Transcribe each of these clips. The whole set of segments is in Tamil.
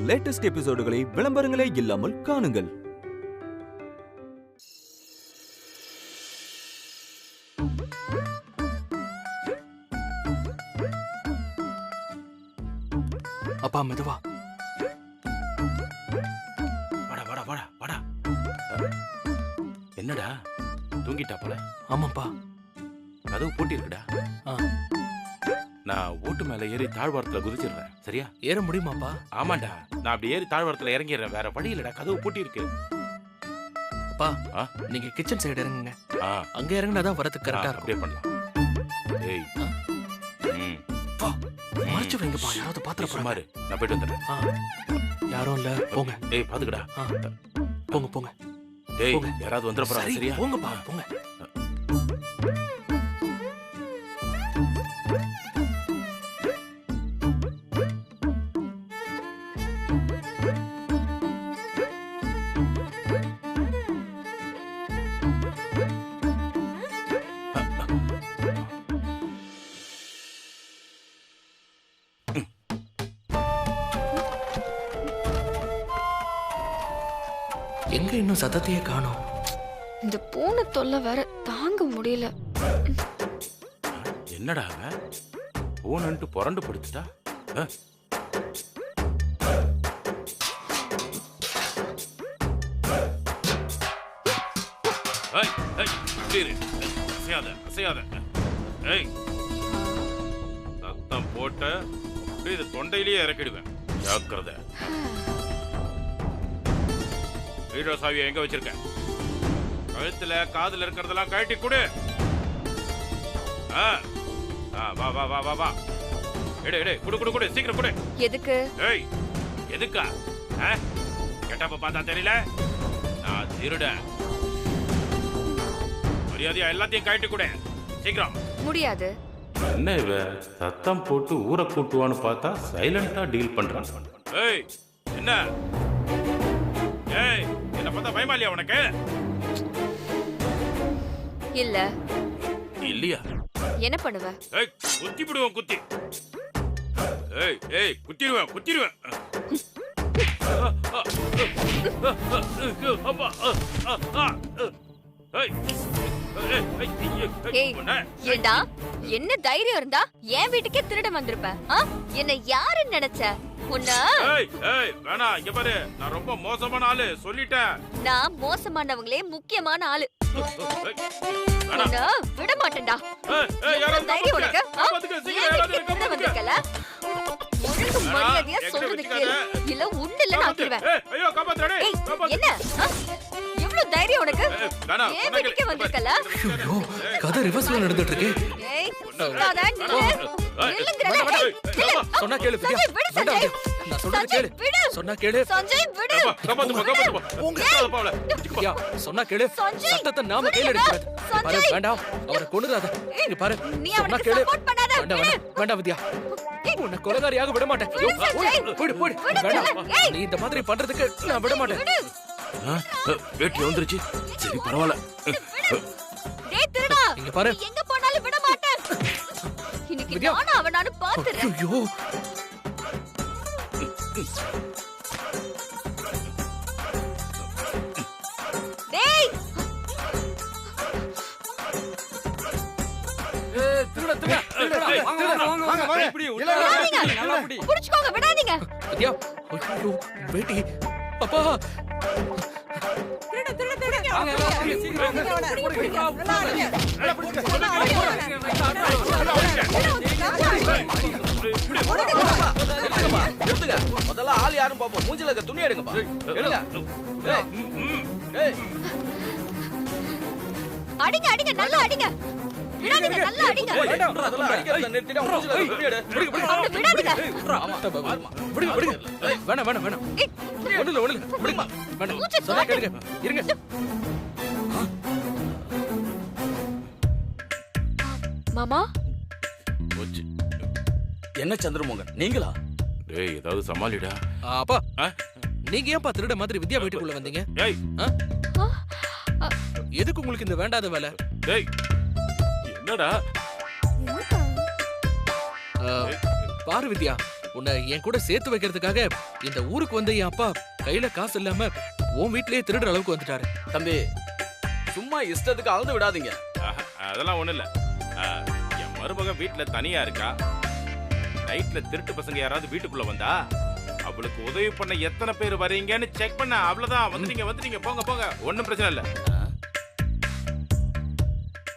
லேட்டஸ்ட் எபிசோடுகளை விளம்பரங்களே இல்லாமல் காணுங்கள். அப்பா மெதுவா. வாடா வாடா வாடா வாடா. என்னடா தூங்கிட்டா போல? ஆமாப்பா. கதவு பூட்டி இருக்குடா. நான் ஓட்டு மேல ஏறி தாழ்வாரத்துல குதிச்சிடுறேன், சரியா? ஏற முடியுமாப்பா? ஆமாண்டா, நான் அப்படி ஏறி தாழ்வாரத்துல இறங்கிடுறேன். வேற வழி இல்லடா, கதவு பூட்டி இருக்கு. அப்பா நீங்க கிச்சன் சைடு இறங்குங்க. அங்க இறங்குனாதான் வரதுக்கு கரெக்டா இருக்கும். அப்படியே பண்ணலாம். ஏய் மறைச்சு வைங்கப்பா, யாராவது பாத்திர போறாரு. நான் போயிட்டு வந்துடுறேன். யாரும் இல்ல, போங்க. ஏய் பாத்துக்கடா. போங்க போங்க. ஏய் யாராவது வந்துட போறாங்க, சரியா? போங்கப்பா போங்க. எங்க இன்னும் சத்தத்தையே காணோம். இந்த பூனை தொல்லை வேற தாங்க முடியல. என்னடா பூனைன்ட்டு புரண்டு படுத்துட்டா? சத்தம் போட்ட இது தொண்டையிலேயே இறக்கிடுவேன், ஜாக்கிரதை. வீடியோ சாவியை எங்க வச்சிருக்க? கழுத்துல காதுல இருக்கிறதெல்லாம் கழட்டி கொடு. வா வா வா வா வா. எடு எடு, குடு குடு குடு, சீக்கிரம் குடு. எதுக்கு? ஏய் எதுக்கா? கெட்டப்ப பார்த்தா தெரியல? நான் திருடன். மரியாதையா எல்லாத்தையும் கழட்டி கொடு, சீக்கிரம். முடியாது. என்ன இவ சத்தம் போட்டு ஊரை கூட்டுவான்னு பார்த்தா சைலண்டா டீல் பண்றான். ஏய் என்ன? ஏய் என்ன பார்த்தா பயமா இல்லையா உனக்கு? இல்ல. இல்லையா? என்ன பண்ணுவ? ஏய் குத்தி விடுவேன், குத்தி. ஏய் ஏய் குத்திடுவேன் குத்திடுவேன். ஏண்டா, என்ன தைரியம் இருந்தா என் வீட்டுக்கே திருட வந்திருப்ப? என்ன யாருன்னு நினைச்ச? நான் ரொம்ப மோசமான ஆளு, சொல்லிட்டேன். நான் மோசமானவங்களே முக்கியமான ஆளு. விட மாட்டேன்டா. தைரியம் உனக்கு? வந்திருக்கல, ஒழுங்கு மரியாதையா சொல்றது கேளு, இல்ல உண்டு இல்ல ஆக்கிடுவேன். என்ன எவ்வளவு தைரியம் உனக்கு? ஏன் வீட்டுக்கே வந்திருக்கல? கதை ரிவர்ஸ்ல நடந்துட்டு இருக்கு. ஏய் சுத்தாத, நில்லுங்கறல. சொன்னா கேளு வித்யா. சஞ்சய், நான் சொல்றது கேளு. சொன்னா கேளு. சஞ்சய் விடு. வித்யா, சொன்னா கேளு. சத்தத்தை நாம கேளு எடுக்கிறது. பாரு வேண்டாம், அவரை கொன்னுறாத. இங்க பாரு, சொன்னா கேளு. வேண்டாம் வித்யா, உன்னை கொலைகாரியாக விட மாட்டேன். போடு போடு, வேண்டாம். நீ இந்த மாதிரி பண்றதுக்கு நான் விட மாட்டேன். வேட்டி வந்துருச்சு, சரி பரவாயில்ல. டேய் திருடா, இங்க பாரு, எங்க போனாலும் விட மாட்டேன். இன்னைக்கு நானே அவனானு பாத்துறேன். ஐயோ டேய் திருட திருட வாங்க இப்படி நல்லா இப்படி புடிச்சுக்கோங்க, விடாதீங்க. வித்யா, ஐயோ வேட்டி. அப்பா முதல்ல ஆள் யாரும் பாப்போம். மூஞ்சில இருக்க துணி எடுங்கப்பா. அடிங்க அடிங்க, நல்லா அடிங்க. விடாதீங்க, நல்லா அடிங்க. அதெல்லாம் அடிக்கிறத நிறுத்திட்டு மூஞ்சில இருக்க துணி எடு. விடாதீங்க. வேணாம் வேணாம் வேணாம். ஒண்ணுல விடுங்க. வேணாம், சொன்னா கேளுங்க. இருங்க. மாமா என்ன சந்திரமோகன், நீங்களா? டேய் ஏதாவது சமாளிடா. அப்பா, நீங்க ஏன்பா திருட மாதிரி வித்யா வீட்டுக்குள்ள வந்தீங்க? எதுக்கு உங்களுக்கு இந்த வேண்டாத வேலை? டேய் என்னடா? பாரு வித்யா, உன்னை என் கூட சேர்த்து வைக்கிறதுக்காக இந்த ஊருக்கு வந்து என் அப்பா கையில காசு இல்லாம உன் வீட்லயே திருடுற அளவுக்கு வந்துட்டாரு. தம்பி சும்மா இஷ்டத்துக்கு அளந்து விடாதீங்க. அதெல்லாம் ஒண்ணு இல்ல. என் மருமக வீட்டுல தனியா இருக்கா. நைட்ல திருட்டு பசங்க யாராவது வீட்டுக்குள்ள வந்தா அவளுக்கு உதவி பண்ண எத்தனை பேர் வரீங்கன்னு செக் பண்ண. அவ்வளவுதான். வந்துட்டீங்க போங்க போங்க. ஒன்னும் பிரச்சனை இல்ல.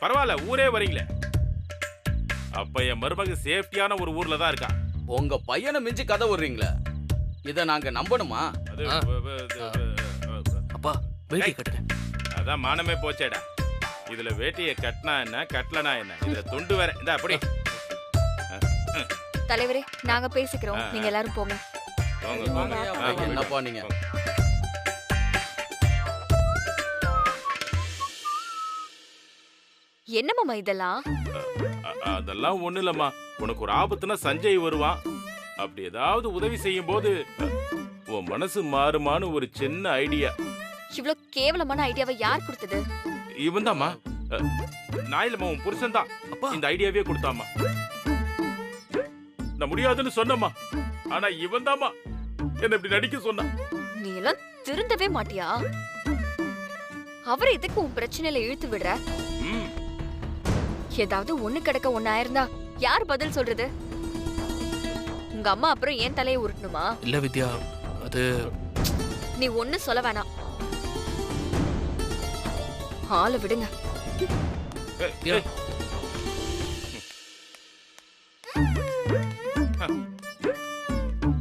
பரவாயில்ல, ஊரே வரீங்களே. அப்ப என் மருமக சேஃப்டியான ஒரு ஊர்ல தான் இருக்கா. உங்க பையனை மிஞ்சி கதை விடுறீங்களே, இத நாங்க நம்பணுமா? அப்பா வேட்டி கட்டுங்க. அதான் மானமே போச்சேடா. இதுல வேட்டியை கட்டினா என்ன கட்டலனா என்ன, இதுல துண்டு வேற. இந்த அப்படி தலைவரே, நாங்க பேசிக்கிறோம், நீங்க எல்லாரும் போங்க. என்னப்பா நீங்க? என்ன மாமா இதெல்லாம்? அதெல்லாம் ஒண்ணு இல்லம்மா. உனக்கு ஒரு ஆபத்துனா சஞ்சய் வருவான். அப்படி ஏதாவது உதவி செய்யும் போது உன் மனசு மாறுமான்னு ஒரு சின்ன ஐடியா. இவ்ளோ கேவலமான ஐடியாவை யார் கொடுத்தது? இவன் தாம்மா. நான் இல்லம்மா, உன் புருஷன் தான் இந்த ஐடியாவே கொடுத்தாமா. நான் முடியாதுன்னு சொன்னம்மா. ஆனா இவன் தாம்மா என்ன இப்படி நடிக்க சொன்னான். நீ எல்லாம் திருந்தவே மாட்டியா? அவரை எதுக்கு உன் பிரச்சனையில இழுத்து விடுற? ஏதாவது ஒண்ணு கிடக்க ஒண்ணு ஆயிருந்தா யார் பதில் சொல்றது? உங்க அம்மா அப்புறம் ஏன் தலையை உருட்டணுமா? இல்ல வித்யா, அது நீ ஒண்ணு சொல்ல வேணாம். ஆளை விடுங்க.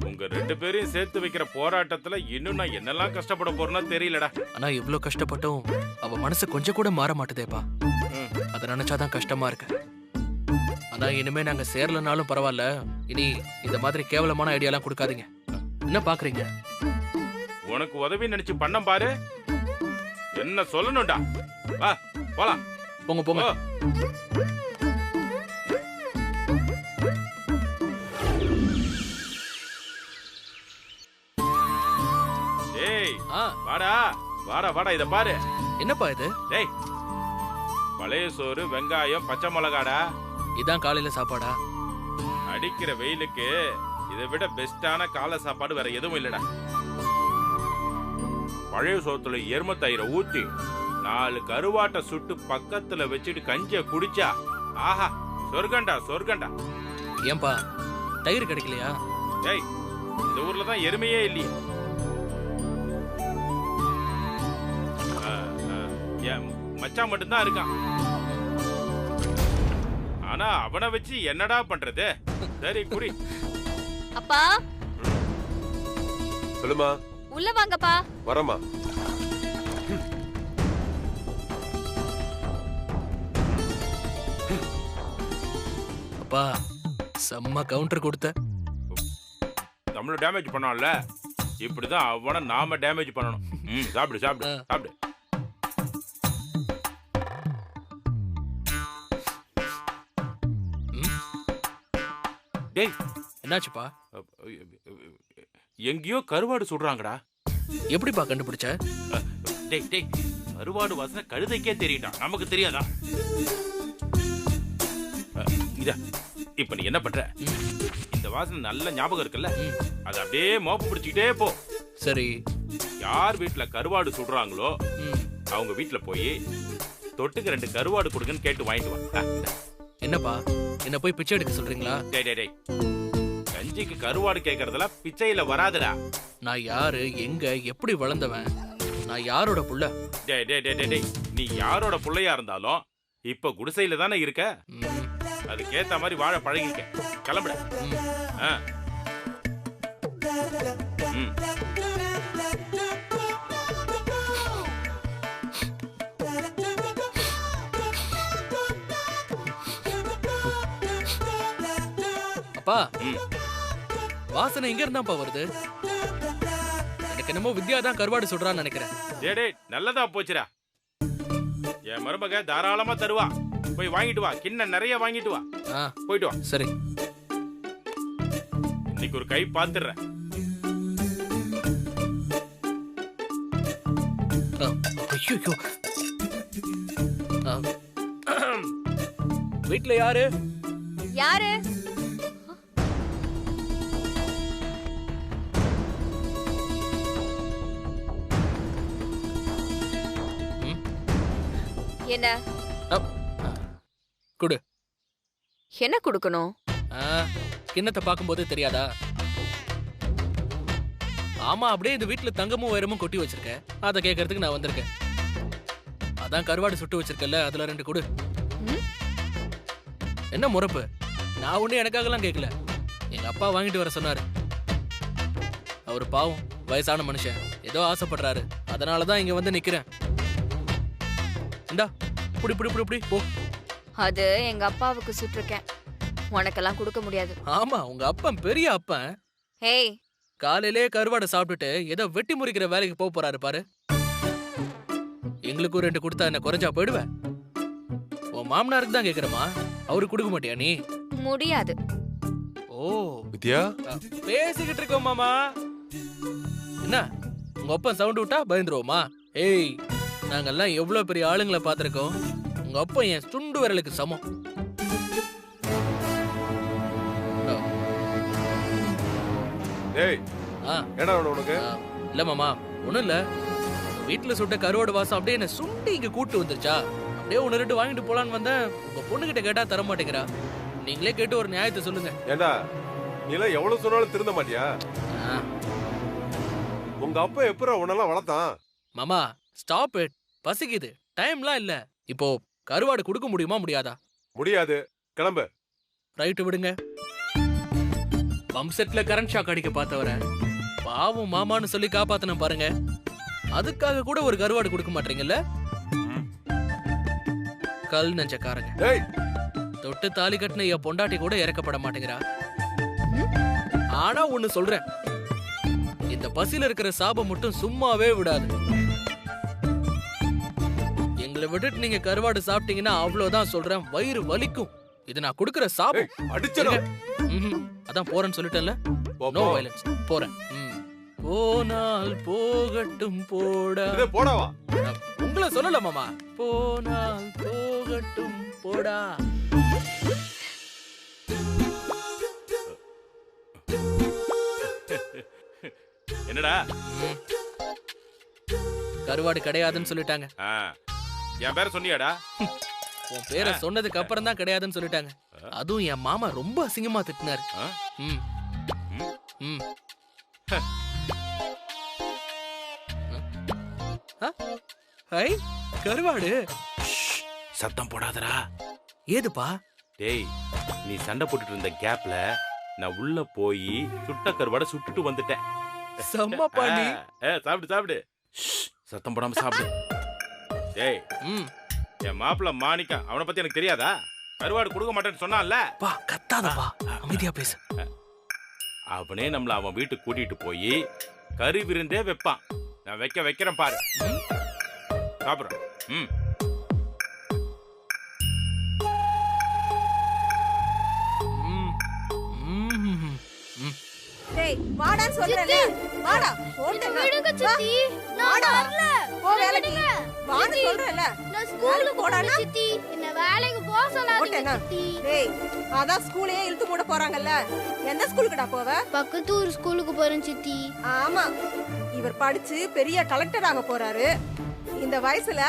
உங்க ரெண்டு பேரையும் சேர்த்து வைக்கிற போராட்டத்துல இன்னும் நான் என்னெல்லாம் கஷ்டப்பட போறேன்னா தெரியலடா. ஆனா இவ்ளோ கஷ்டப்பட்டும் அவ மனசு கொஞ்சம் கூட மாற மாட்டுதேப்பா. அத நினைச்சாதான் கஷ்டமா இருக்கு. ஆனா இனிமே நாங்க சேரலனாலும் பரவாயில்ல. இனி இந்த மாதிரி கேவலமான ஐடியாலாம் கொடுக்காதீங்க. என்ன பாக்குறீங்க? உனக்கு உதவி நினைச்சு பண்ண பாரு. என்ன சொல்லணும்டா? வா போலாம். போங்க போங்க. ஏய் வாடா வாடா வாடா, இத பாரு. என்னப்பா இது? டேய், பழைய சோறு, வெங்காயம், பச்சை மிளகாடா. இதான் காலையில சாப்பாடா? அடிக்கிற வெயிலுக்கு இதை விட பெஸ்டான காலை சாப்பாடு வேற எதுவும் இல்லடா. பழைய சோத்துல எருமை தயிரை ஊத்தி 4 கருவாட்டை சுட்டு பக்கத்துல வச்சுட்டு கஞ்சிய குடிச்சா ஆஹா, சொர்க்கண்டா சொர்க்கண்டா. ஏன்பா தயிர் கிடைக்கலையா? ஏய், இந்த ஊர்ல தான் எருமையே இல்லையே. மச்சான் மட்டும்தான் இருக்கான். ஆனா அவனை வச்சு என்னடா பண்றது? சரி குடி. அப்பா சொல்லுமா. உள்ள வாங்கப்பா. வரமா. அப்பா செம்ம கவுண்டர் கொடுத்த. நம்மள டேமேஜ் பண்ணான்ல, இப்படிதான் அவனை நாம டேமேஜ் பண்ணணும். சாப்பிடு சாப்பிடு சாப்பிடு. டேய், என்னாச்சுப்பா? எங்கேயோ கருவாடு சுடுறாங்கடா. எப்படிப்பா கண்டுபிடிச்ச? டேய் டேய், கருவாடு வாசனை கழுதைக்கே தெரியும்டா, நமக்கு தெரியாதா? இதா, இப்ப நீ என்ன பண்ற? இந்த வாசனை நல்ல ஞாபகம் இருக்குல்ல, அது அப்படியே மோப்ப பிடிச்சிக்கிட்டே போ. சரி, யார் வீட்டுல கருவாடு சுடுறாங்களோ அவங்க வீட்டுல போய் தொட்டுக்கு 2 கருவாடு கொடுங்கன்னு கேட்டு வாங்கிட்டு வா. என்னப்பா என்ன போய் பிச்சை எடுக்க சொல்றீங்களா? டேய் டேய் டேய், கஞ்சிக்கு கருவாடு கேக்குறதெல்லாம் பிச்சையில வராதுடா. நான் யாரு, எங்க, எப்படி வளர்ந்தவன்? நான் யாரோட புள்ள? டேய் டேய் டேய் டேய், நீ யாரோட புள்ளையா இருந்தாலும் இப்ப குடிசையில தானே இருக்க. அதுக்கேத்த மாதிரி வாழ பழகிக்க. கிளம்புட. அப்பா, வாசனை எங்க இருந்தாப்பா வருது? எனக்கு என்னமோ வித்யா தான் கருவாடு சுடுறான்னு நினைக்கிறேன். டேய் டேய், நல்லதா போச்சுடா. என் மருமக தாராளமா தருவா. போய் வாங்கிட்டு வா, கிண்ண நிறைய வாங்கிட்டு வா. போயிட்டு வா. சரி, இன்னைக்கு ஒரு கை பாத்துறேன். ஐயோ, வீட்ல யாரு? யாரு? என்ன குடு. என்ன குடுக்கணும்? கிண்ணத்தை பார்க்கும்போது தெரியாதா? ஆமா, அப்படியே இந்த வீட்டுல தங்கமும் வைரமும் கொட்டி வச்சிருக்கேன். அதை கேட்கறதுக்கு நான் வந்திருக்கேன். அதான் கருவாடு சுட்டு வச்சிருக்கல, அதுல 2 கொடு. என்ன முறப்பு? நான் ஒண்ணு எனக்காகலாம் கேட்கல, எங்க அப்பா வாங்கிட்டு வர சொன்னாரு. அவரு பாவம் வயசான மனுஷன், ஏதோ ஆசைப்படுறாரு, அதனாலதான் இங்க வந்து நிக்கிறேன். இந்தா புடி புடி புடி புடி போ. அது எங்க அப்பாவுக்கு சுட்டிருக்கேன், உனக்கெல்லாம் கொடுக்க முடியாது. ஆமா, உங்க அப்பன் பெரிய அப்பன். ஏய், காலையிலே கருவாடை சாப்பிட்டுட்டு ஏதோ வெட்டி முறிக்கிற வேலைக்கு போறாரு பாரு. எங்களுக்கும் 2 கொடுத்தா என்ன குறைஞ்சா போயிடுவேன்? உன் மாமனாருக்கு தான் கேக்குறமா, அவருக்கு கொடுக்க மாட்டியா நீ? முடியாது. ஓ வித்யா, பேசிக்கிட்டு இருக்கோம் மாமா. என்ன உங்க அப்பன் சவுண்ட் விட்டா பயந்துருவோமா? ஏய், நாங்கெல்லாம் எவ்வளவு பெரிய ஆளுங்களை பாத்திருக்கோம். உங்க அப்பன் என் சுண்டு விரலுக்கு சமம். டேய் ஆ, என்னடா வேணும் உனக்கு? இல்ல மாமா, ஒண்ணும் இல்ல. வீட்டுல சுட்ட கருவாடு வாசம் அப்படியே என்ன சுண்டி இங்க கூட்டு வந்துருச்சா, அப்படியே 1-2 வாங்கிட்டு போலான்னு வந்தேன். உங்க பொண்ணுகிட்ட கேட்டா தர மாட்டேங்கிறா. நீங்களே கேட்டு ஒரு நியாயத்தை சொல்லுங்க. ஏண்டா நீ எல்லாம் எவ்வளவு சொன்னாலும் திருந்த மாட்டியா? ஆ, உங்க அப்பா எப்பரா உன்னெல்லாம் வளர்த்தான்? மாமா ஸ்டாப் இட், பசிக்குது, டைம்லாம் இல்ல. இப்போ கருவாடு கொடுக்க முடியுமா முடியாதா? முடியாது, கிளம்பு. ரைட்டு விடுங்க. பம்ப் செட்ல கரண்ட் ஷாக் அடிக்க பார்த்தவர பாவம் மாமான்னு சொல்லி காப்பாத்தன பாருங்க. அதுக்காக கூட ஒரு கருவாடு கொடுக்க மாட்டீங்கல்ல? கல் நெஞ்சக்காரங்க. டேய், தொட்டு தாலி கட்டின என் பொண்டாட்டி கூட இறக்கப்பட மாட்டேங்கிறா. ஆனா ஒண்ணு சொல்றேன், இந்த பசியில இருக்கிற சாபம் மட்டும் சும்மாவே விடாது. எங்களை விட்டுட்டு நீங்க கருவாடு சாப்பிட்டீங்கன்னா அவ்வளவுதான் சொல்றேன், வயிறு வலிக்கும். இது நான் கொடுக்கிற சாபம். அடிச்சடா. அதான் போறேன்னு சொல்லிட்டேன்ல, போ, நோ போ. வயலன்ஸ். போறேன். போனால் போகட்டும் போடா. இதே போடாவா? உங்களை சொல்லல மாமா, போனால் போகட்டும் போடா. என்னடா? கருவாடு கிடையாதுன்னு சொல்லிட்டாங்க. ஆ, என் பேரை சொன்னியாடா? உன் பேரை சொன்னதுக்கு அப்புறம் தான் கிடையாதுன்னு சொல்லிட்டாங்க. அதுவும் என் மாமா ரொம்ப அசிங்கமா திட்டினாரு. ஆ? ம். ம். ம். ஆ? ஐ, கருவாடு. சத்தம் போடாதடா. ஏதுப்பா? டேய், நீ சண்டை போட்டுட்டு இருந்த கேப்ல நான் உள்ள போய் சுட்ட கருவாடை சுட்டுட்டு வந்துட்டேன். செம்ம பாண்டி. சாப்பிடு சாப்பிடு. சத்தம் போடாம சாப்பிடு. டேய், ம். என் மாப்பிள்ள மாணிக்கா, அவனை பத்தி எனக்கு தெரியாதா? கருவாடு கொடுக்க மாட்டேன்னு சொன்னான்ல. பா கத்தாதப்பா, அமைதியா பேசு. அவனே நம்மள அவன் வீட்டுக்கு கூட்டிட்டு போய் கறி விருந்தே வைப்பான். நான் வைக்கிறேன் பாரு. சாப்பிடுறேன். ம். டேய் வாடான்னு சொல்றேன்ல, வாடா. விடுங்க சித்தி, நான் வரல. போ வேலைக்கு. வான்னு சொல்றேன்ல. நான் ஸ்கூலுக்கு போறேன் சித்தி. என்ன வேலைக்கு போக சொல்லாதீங்க ஓட்டேனா? சித்தி. டேய், அதான் ஸ்கூலே இழுத்து மூட போறாங்கல்ல. எந்த ஸ்கூலுக்குடா போவ? பக்கத்து ஊர் ஸ்கூலுக்கு போறேன் சித்தி. ஆமா, இவர் படிச்சு பெரிய கலெக்டர் ஆக போறாரு. இந்த வயசுல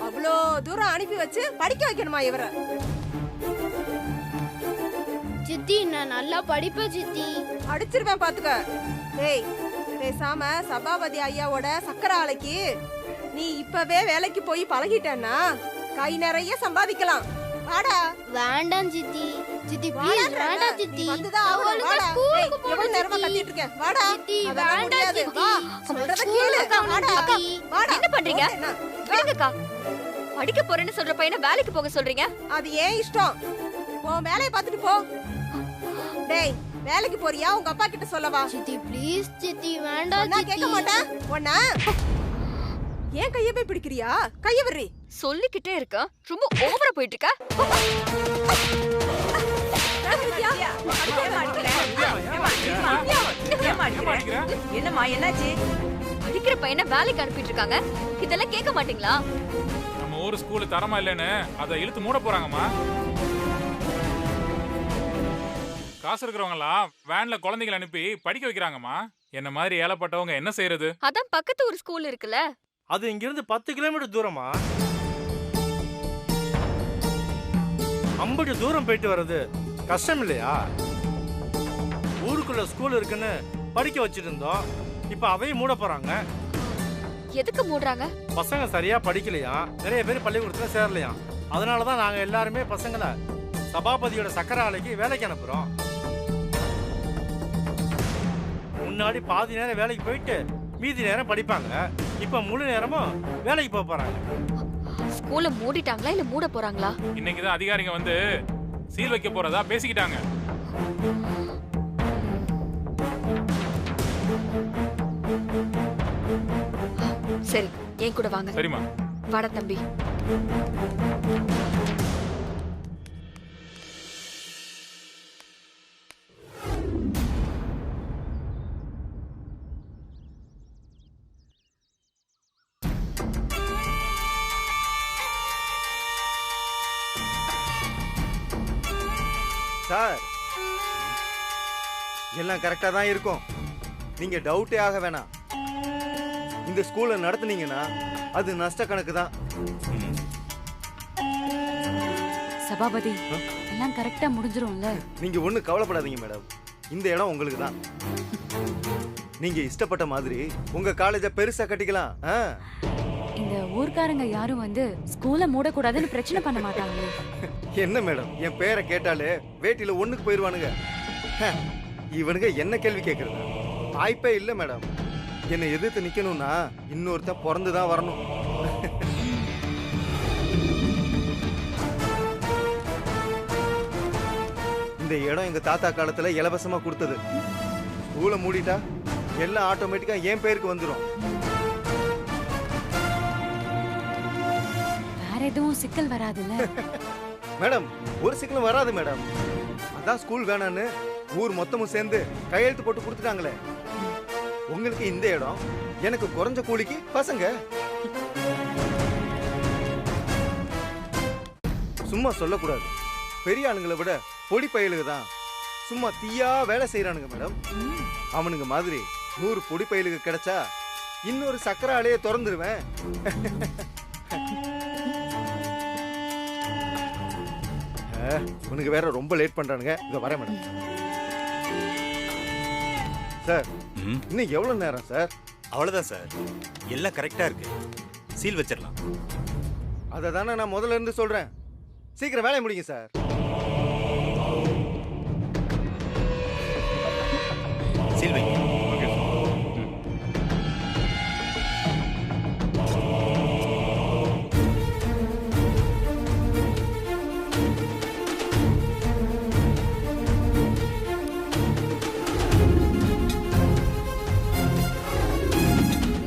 அவ்வளோ தூரம் அனுப்பி வச்சு படிக்க வைக்கணுமா இவரை? சித்தி நான் நல்லா படிப்பேன் சித்தி. அடிச்சிருவேன் பாத்துக்க. டேய், பேசாம சபாபதி ஐயாவோட சக்கரை ஆலைக்கு நீ இப்பவே வேலைக்கு போய் பழகிட்டேன்னா கை நிறைய சம்பாதிக்கலாம். வாடா. வேண்டாம் சித்தி. சித்தி வாடா, ப்ளீஸ் வேண்டாம் சித்தி. வந்துதான் ஆகணும். அவளுக்கு வாடா. ஸ்கூலுக்கு டேய், எவ்வளவு நேரமா போகணும் கத்திட்டு இருக்கேன். வாடா. சித்தி. அதெல்லாம் வேண்டாம் முடியாது. சித்தி. வா. சொல்றத கேளு. வாடா. அக்கா, வாடா. என்ன பண்றீங்க? ஓட்டேனா? விடுங்கக்கா. படிக்க போறேன்னு சொல்ற பையனை வேலைக்கு போக சொல்றீங்க? அது ஏன் இஷ்டம். உன் வேலையை பார்த்துட்டு போ. டேய், வேலைக்கு போறியா? உங்க அப்பா கிட்ட சொல்லவா? சித்தி ப்ளீஸ் சித்தி வேண்டாம் நான் கேட்க சித்தி. மாட்டேன். ஒண்ணா ஏன் கைய போய் பிடிக்கிறியா? கைய விடுறி. சொல்லிக்கிட்டே இருக்க, ரொம்ப ஓவரா போயிட்டு இருக்க. என்னம்மா என்னாச்சு? படிக்கிற பையனை வேலைக்கு அனுப்பிட்டு இருக்காங்க, இதெல்லாம் கேட்க மாட்டீங்களா? நம்ம ஊர் ஸ்கூல் தரமா இல்லைன்னு அதை இழுத்து மூட போறாங்கம்மா. காசு இருக்கிறவங்க எல்லாம் வேன்ல குழந்தைகளை அனுப்பி படிக்க வைக்கிறாங்கம்மா. என்ன மாதிரி ஏழப்பட்டவங்க என்ன செய்யறது? அதான் பக்கத்து ஒரு ஸ்கூல் இருக்குல்ல. அது இங்கிருந்து 10 கிலோமீட்டர் தூரமா. அம்பட்டு தூரம் போயிட்டு வர்றது கஷ்டம் இல்லையா? ஊருக்குள்ள ஸ்கூல் இருக்குன்னு படிக்க வச்சிட்டு இருந்தோம். இப்ப அதையும் மூட போறாங்க. எதுக்கு மூடுறாங்க? பசங்க சரியா படிக்கலையா, நிறைய பேர் பள்ளிக்கூடத்துல சேரலையா. அதனாலதான் நாங்க எல்லாருமே பசங்களை சபாபதியோட சக்கர ஆலைக்கு வேலைக்கு அனுப்புறோம். முன்னாடி பாதி நேரம் வேலைக்கு போயிட்டு மீதி நேரம் படிப்பாங்க. இப்ப முழு நேரமும் வேலைக்கு போக போறாங்க. ஸ்கூல மூடிட்டாங்களா இல்ல மூட போறாங்களா? இன்னைக்குதான் அதிகாரிங்க வந்து சீல் வைக்க போறதா பேசிக்கிட்டாங்க. சரி, என் கூட வாங்க. சரிம்மா. வாடா தம்பி. சார், எல்லாம் கரெக்டா தான் இருக்கும். நீங்க டவுட்டே ஆக வேணாம். இந்த ஸ்கூலை நடத்துனீங்கன்னா அது நஷ்ட கணக்கு தான். சபாபதி, எல்லாம் கரெக்டா முடிஞ்சிரும்ல? நீங்க ஒண்ணு கவலைப்படாதீங்க மேடம். இந்த இடம் உங்களுக்கு தான். நீங்க இஷ்டப்பட்ட மாதிரி உங்க காலேஜ பெருசா கட்டிக்கலாம். இந்த ஊர்க்காரங்க யாரும் வந்து ஸ்கூலை மூடக்கூடாதுன்னு பிரச்சனை பண்ண மாட்டாங்களே? என்ன மேடம், என் பேரை கேட்டாலே வேட்டியில ஒண்ணுக்கு போயிருவானுங்க. இவனுங்க என்ன கேள்வி கேட்கறது? வாய்ப்பே இல்ல மேடம். என்னை எதிர்த்து நிக்கணும்னா இன்னொருத்தன் பிறந்துதான் வரணும். இந்த இடம் எங்க தாத்தா காலத்துல இலவசமா கொடுத்தது. ஸ்கூலை மூடிட்டா எல்லாம் ஆட்டோமேட்டிக்கா என் பேருக்கு வந்துடும். வேற எதுவும் சிக்கல் வராதுல்ல? மேடம், ஒரு சிக்கலும் வராது மேடம். அதான் ஸ்கூல் வேணான்னு ஊர் மொத்தமும் சேர்ந்து கையெழுத்து போட்டு கொடுத்துட்டாங்களே. உங்களுக்கு இந்த இடம், எனக்கு குறைஞ்ச கூலிக்கு பசங்க. சும்மா சொல்லக்கூடாது. பெரிய ஆளுங்களை விட பொடி பயலுக்கு தான் சும்மா தீயா வேலை செய்யறானுங்க மேடம். அவனுங்க மாதிரி 100 பொடி பயலுக்கு கிடைச்சா இன்னொரு சக்கர ஆலையை திறந்துருவேன். உனக்கு வேற ரொம்ப லேட் பண்றானுங்க. இத வர மேடம். சார், இன்னும் எவ்வளவு நேரம் சார்? அவ்வளவுதான் சார், எல்லாம் கரெக்டா இருக்கு. சீல் வச்சிடலாம். அதை தானே நான் முதல்ல இருந்து சொல்றேன். சீக்கிரம் வேலையை முடிங்க சார். சீல் வைங்க.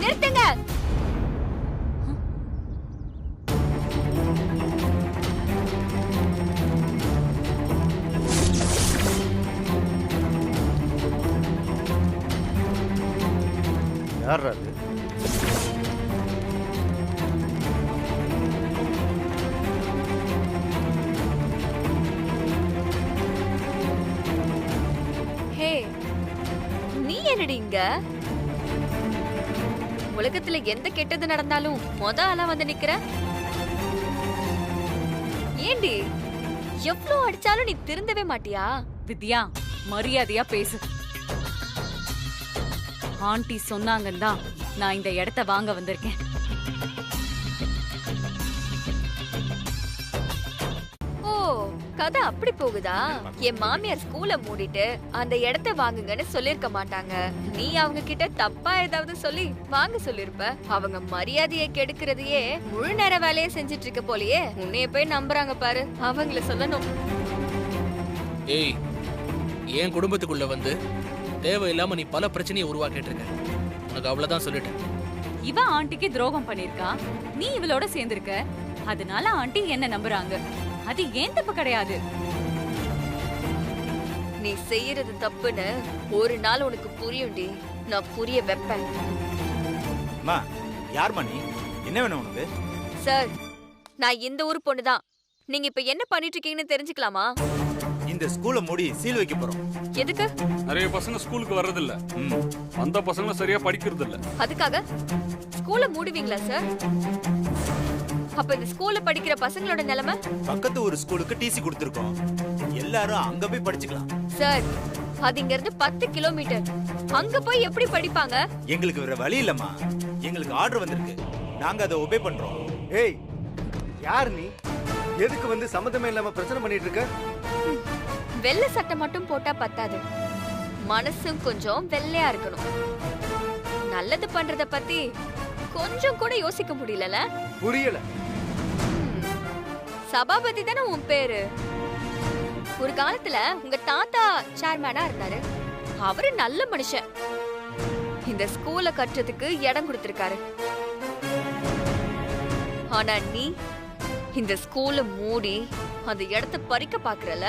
நிறுத்துங்க. யார் அது? ஹே, நீ என்னடி இங்க? உலகத்துல எந்த கெட்டது நடந்தாலும் மொத ஆளா வந்து நிக்கிற. ஏண்டி, எவ்வளவு அடிச்சாலும் நீ திருந்தவே மாட்டியா? வித்யா, மரியாதையா பேசு. ஆண்டி சொன்னாங்கன்னு தான் நான் இந்த இடத்த வாங்க வந்திருக்கேன். ஓ, கதை அப்படி போகுதா? என் மாமியார் ஸ்கூல மூடிட்டு அந்த இடத்த வாங்குங்கன்னு சொல்லிருக்க மாட்டாங்க. நீ அவங்க கிட்ட தப்பா ஏதாவது சொல்லி வாங்க சொல்லிருப்ப. அவங்க மரியாதையை கெடுக்கிறதையே முழு நேர வேலையை செஞ்சிட்டு இருக்க போலயே. உன்னைய போய் நம்புறாங்க பாரு, அவங்கள சொல்லணும். ஏய், என் குடும்பத்துக்குள்ள வந்து தேவையில்லாம நீ பல பிரச்சனையை உருவாக்கிட்டு இருக்க. உனக்கு அவ்வளவுதான் சொல்லிட்டேன். இவ ஆண்டிக்கு துரோகம் பண்ணிருக்கா, நீ இவளோட சேர்ந்திருக்க. அதனால ஆண்டி என்ன நம்புறாங்க. அது ஏன் தப்பு கிடையாது. நீ செய்யறது தப்புன்னு ஒரு நாள் உனக்கு புரியும்டி. நான் புரிய வைப்பேன். அம்மா, யார்மா நீ? என்ன வேணும் உனக்கு? சார், நான் இந்த ஊர் பொண்ணுதான். நீங்க இப்ப என்ன பண்ணிட்டு இருக்கீங்கன்னு தெரிஞ்சுக்கலாமா? இந்த ஸ்கூலை மூடி சீல் வைக்க போறோம். எதுக்கு? நிறைய பசங்க ஸ்கூலுக்கு வர்றது இல்ல. அந்த பசங்க சரியா படிக்கிறது இல்ல. அதுக்காக ஸ்கூலை மூடுவீங்களா சார்? அப்ப இந்த ஸ்கூல்ல படிக்கிற பசங்களோட நிலைமை? பக்கத்து ஒரு ஸ்கூலுக்கு டிசி கொடுத்துருக்கோம். எல்லாரும் அங்க போய் படிச்சுக்கலாம். சார், அது இங்க இருந்து 10 கிலோமீட்டர். அங்க போய் எப்படி படிப்பாங்க? எங்களுக்கு வேற வழி இல்லம்மா. எங்களுக்கு ஆர்டர் வந்திருக்கு. நாங்க அதை ஒபே பண்றோம். ஏய், யார் நீ? எதுக்கு வந்து சம்மந்தமே இல்லாம பிரச்சனை பண்ணிட்டு இருக்க? வெள்ளை சட்டை மட்டும் போட்டா பத்தாது, மனசும் கொஞ்சம் வெள்ளையா இருக்கணும். நல்லது பண்றத பத்தி கொஞ்சம் கூட யோசிக்க முடியல. புரியல. சபாபதி தானே உன் பேரு? ஒரு காலத்துல உங்க தாத்தா சேர்மேனா இருந்தாரு. அவரு நல்ல மனுஷன். இந்த ஸ்கூல கட்டுறதுக்கு இடம் கொடுத்திருக்காரு. ஆனா நீ இந்த ஸ்கூல மூடி அந்த இடத்தை பறிக்க பாக்குறல.